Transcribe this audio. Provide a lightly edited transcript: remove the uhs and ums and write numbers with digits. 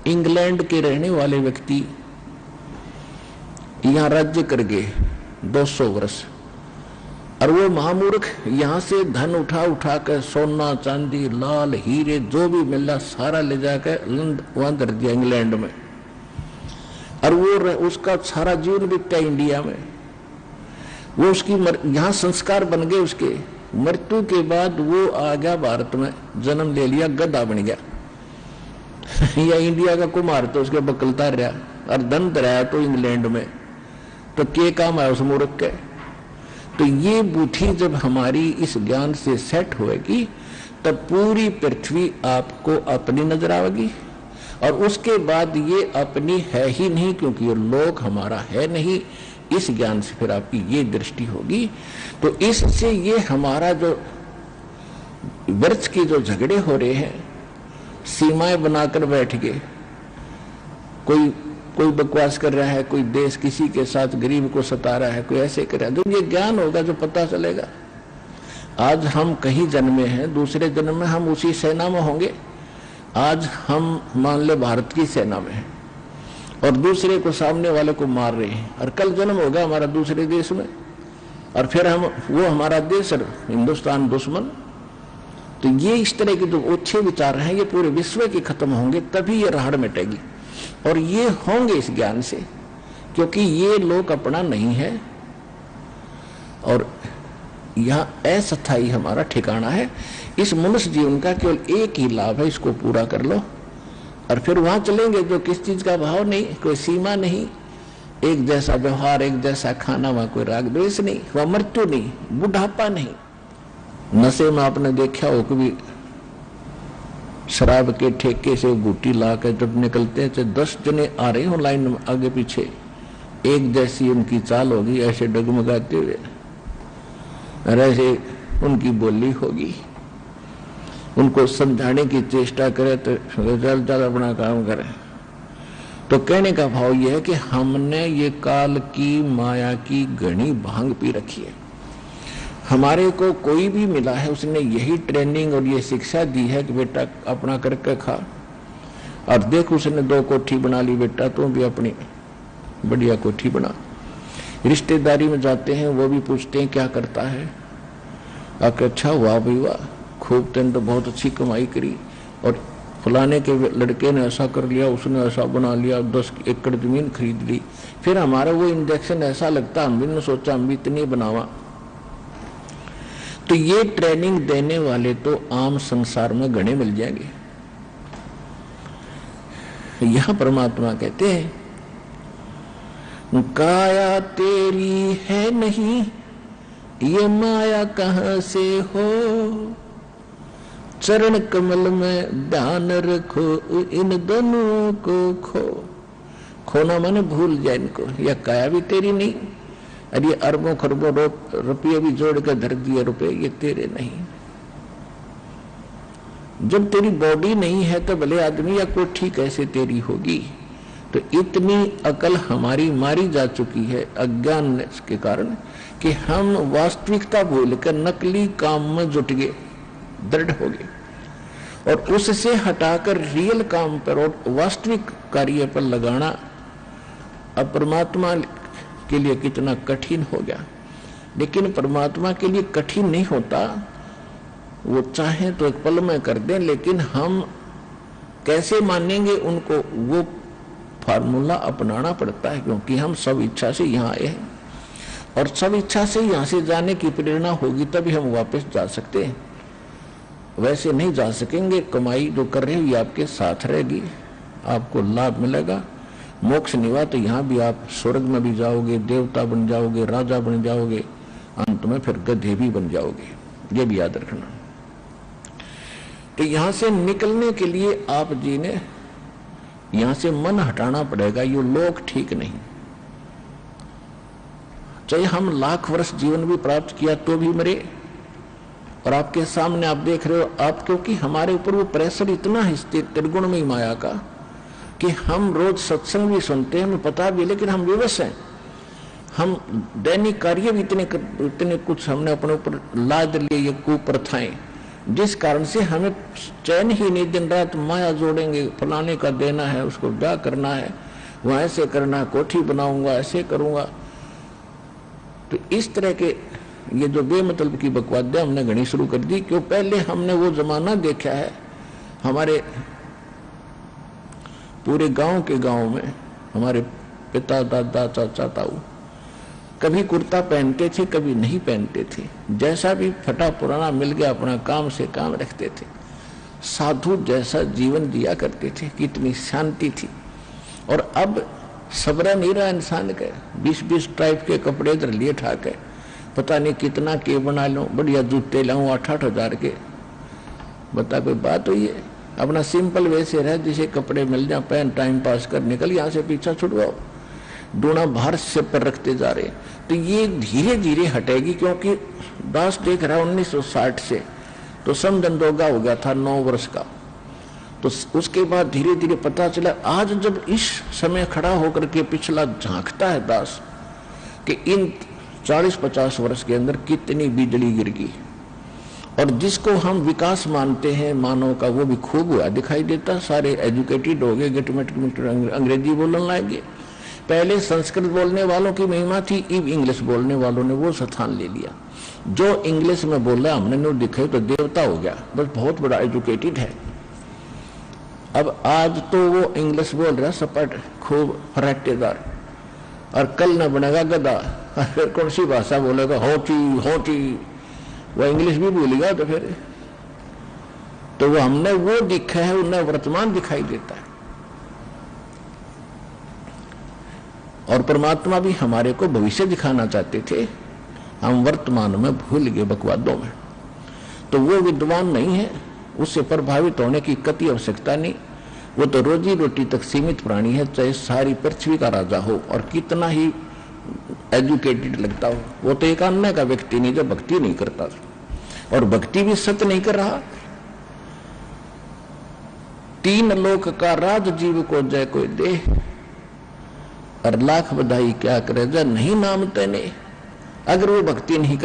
England के रहने वाले व्यक्ति यहां राज्य कर गए 200 वर्ष, और वो महामूर्ख यहां से धन उठा उठा कर सोना चांदी लाल हीरे जो भी मिला सारा ले जाकर वहां धर दिया इंग्लैंड में, और वो उसका सारा जीवन बीतता इंडिया में। वो उसकी यहाँ संस्कार बन गए, उसके मृत्यु के बाद वो आ गया भारत में, जन्म ले लिया, गधा बन गया या इंडिया का कुमार तो उसके बकलता रहा, और धन रहा तो इंग्लैंड में, तो क्या काम है उस मूर्ख के। तो ये बुद्धि जब हमारी इस ज्ञान से सेट होगी तब पूरी पृथ्वी आपको अपनी नजर आएगी, और उसके बाद ये अपनी है ही नहीं, क्योंकि ये लोक हमारा है नहीं। इस ज्ञान से फिर आपकी ये दृष्टि होगी। तो इससे ये हमारा जो वर्ष के जो झगड़े हो रहे हैं, सीमाएं बनाकर बैठ गए, कोई बकवास कर रहा है, कोई देश किसी के साथ गरीब को सता रहा है, कोई ऐसे कर रहा है, जब ये ज्ञान होगा जो पता चलेगा। आज हम कहीं जन्मे हैं, दूसरे जन्म में हम उसी सेना में होंगे। आज हम मान ले भारत की सेना में हैं और दूसरे को, सामने वाले को मार रहे हैं, और कल जन्म होगा हमारा दूसरे देश में, और फिर वो हमारा देश और हिंदुस्तान दुश्मन। तो ये इस तरह के जो अच्छे विचार हैं ये पूरे विश्व के खत्म होंगे, तभी ये राहड़ मिटेगी। और ये होंगे इस ज्ञान से, क्योंकि ये लोक अपना नहीं है, और यहाँ अस्थायी हमारा ठिकाना है। इस मनुष्य जीवन का केवल एक ही लाभ है, इसको पूरा कर लो और फिर वहां चलेंगे जो किस चीज का भाव नहीं, कोई सीमा नहीं, एक जैसा व्यवहार, एक जैसा खाना, वहां कोई राग द्वेष नहीं, वहां मृत्यु नहीं, बुढ़ापा नहीं। नशे में आपने देखा हो कभी, शराब के ठेके से गुटी ला कर जब निकलते हैं, 10 जने आ रहे हो लाइन में आगे पीछे, एक जैसी उनकी चाल होगी, ऐसे डगमगाते हुए, और ऐसे उनकी बोली होगी। उनको समझाने की चेष्टा करे तो चल चल अपना काम करे। तो कहने का भाव यह है कि हमने ये काल की माया की घनी भांग पी रखी है। हमारे को कोई भी मिला है उसने यही ट्रेनिंग और ये शिक्षा दी है कि बेटा अपना करके खा, और देख उसने 2 कोठी बना ली, बेटा तू भी अपनी बढ़िया कोठी बना। रिश्तेदारी में जाते हैं, वो भी पूछते हैं क्या करता है, आकर अच्छा हुआ भाई वाह, खूब तेन तो बहुत अच्छी कमाई करी, और फलाने के लड़के ने ऐसा कर लिया, उसने ऐसा बना लिया, 10 एकड़ जमीन खरीद ली। फिर हमारा वो इंजेक्शन ऐसा लगता, हम भी ने सोचा हम भी इतनी बनावा। तो ये ट्रेनिंग देने वाले तो आम संसार में घने मिल जाएंगे। यहां परमात्मा कहते हैं काया तेरी है नहीं, ये माया कहां से हो, चरण कमल में ध्यान रखो, इन दोनों को खो। खोना माने भूल जाए इनको, यह काया भी तेरी नहीं, और ये अरबों खरबों रुपये भी जोड़ कर धर दिए रुपये, ये तेरे नहीं। जब तेरी बॉडी नहीं है तो भले आदमी या कोठी कैसे तेरी होगी। तो इतनी अकल हमारी मारी जा चुकी है अज्ञान के कारण कि हम वास्तविकता भूलकर नकली काम में जुट गए, दृढ़ हो गए, और उससे हटाकर रियल काम पर और वास्तविक कार्य पर लगाना अब परमात्मा के लिए कितना कठिन हो गया। लेकिन परमात्मा के लिए कठिन नहीं होता, वो चाहे तो एक पल में कर दें, लेकिन हम कैसे मानेंगे उनको, वो फार्मूला अपनाना पड़ता है, क्योंकि हम सब इच्छा से यहाँ आए हैं, और सब इच्छा से यहाँ से जाने की प्रेरणा होगी तभी हम वापस जा सकते हैं, वैसे नहीं जा सकेंगे। कमाई जो कर रहे हो ये आपके साथ रहेगी, आपको लाभ मिलेगा। मोक्ष निवा तो यहाँ भी आप स्वर्ग में भी जाओगे, देवता बन जाओगे, राजा बन जाओगे, अंत में फिर गधे भी बन जाओगे, ये भी याद रखना। तो यहाँ से निकलने के लिए आप जी ने यहाँ से मन हटाना पड़ेगा, ये लोक ठीक नहीं। चाहे हम लाख वर्ष जीवन भी प्राप्त किया तो भी मरे, और आपके सामने आप देख रहे हो आप, क्योंकि हमारे ऊपर वो प्रेशर इतना है त्रिगुण में माया का कि हम रोज सत्संग भी सुनते हैं, हमें पता भी, लेकिन हम विवश हैं। हम दैनिक कार्य भी इतने कुछ हमने अपने ऊपर लाद लिए, ये कुप्रथाएं जिस कारण से हमें चैन ही नहीं, दिन रात माया जोड़ेंगे, फलाने का देना है, उसको क्या करना है, वहां ऐसे करना है, कोठी बनाऊंगा, ऐसे करूंगा। तो इस तरह के ये जो बेमतलब की बकवादियां हमने घनी शुरू कर दी, क्यों पहले हमने वो जमाना देखा है। हमारे पूरे गांव के गांव में हमारे पिता, दादा, चाचा, ताऊ कभी कुर्ता पहनते थे, कभी नहीं पहनते थे, जैसा भी फटा पुराना मिल गया अपना काम से काम रखते थे, साधु जैसा जीवन जिया करते थे, कितनी शांति थी। और अब सब्र नहीं रहा इंसान का, 20-20 टाइप के कपड़े इधर लिए ठाके, पता नहीं कितना के बना लो, बढ़िया जूते लाऊं 8-8 हजार के। बता कोई बात हुई है? अपना सिंपल वैसे रह, जिसे कपड़े मिल जाए पहन, टाइम पास कर, निकल यहाँ से, पीछा छुड़वाओ। डूना बाहर से पर रखते जा रहे। तो ये धीरे धीरे हटेगी, क्योंकि दास देख रहा 1960 से तो समझंदोगा हो गया था 9 वर्ष का। तो उसके बाद धीरे धीरे पता चला, आज जब इस समय खड़ा होकर के पिछला झांकता है दास कि इन 40-50 वर्ष के अंदर कितनी बिजली गिर गई, और जिसको हम विकास मानते हैं मानव का, वो भी खूब हुआ दिखाई देता। सारे एजुकेटेड हो गए, गिटमिट अंग्रेजी बोलने लगे। पहले संस्कृत बोलने वालों की महिमा थी, अब इंग्लिश बोलने वालों ने वो स्थान ले लिया। जो इंग्लिश में बोल रहा हमने नहीं दिखे तो देवता हो गया, बस बहुत बड़ा एजुकेटेड है। अब आज तो वो इंग्लिश बोल रहा सपाट, खूब फराटेदार, और कल न बनेगा गधा, फिर कौन सी भाषा बोलेगा? होटी, वो इंग्लिश भी भूलेगा। तो फिर तो वो हमने वो दिखा है, उन्हें वर्तमान दिखाई देता है। और परमात्मा भी हमारे को भविष्य दिखाना चाहते थे, हम वर्तमान में भूल गए बकवादों में। तो वो विद्वान नहीं है, उससे प्रभावित होने की कति आवश्यकता नहीं। वो तो रोजी रोटी तक सीमित प्राणी है, चाहे सारी पृथ्वी का राजा हो और कितना ही एजुकेटेड लगता हो। वो तो एक अन्य का व्यक्ति नहीं जो भक्ति नहीं करता, और भक्ति भी सत्य नहीं कर रहा। 3 लोक का राज जीव को जय कोई दे, और लाख बधाई क्या करे जय नहीं नाम तेने। अगर वो भक्ति नहीं कर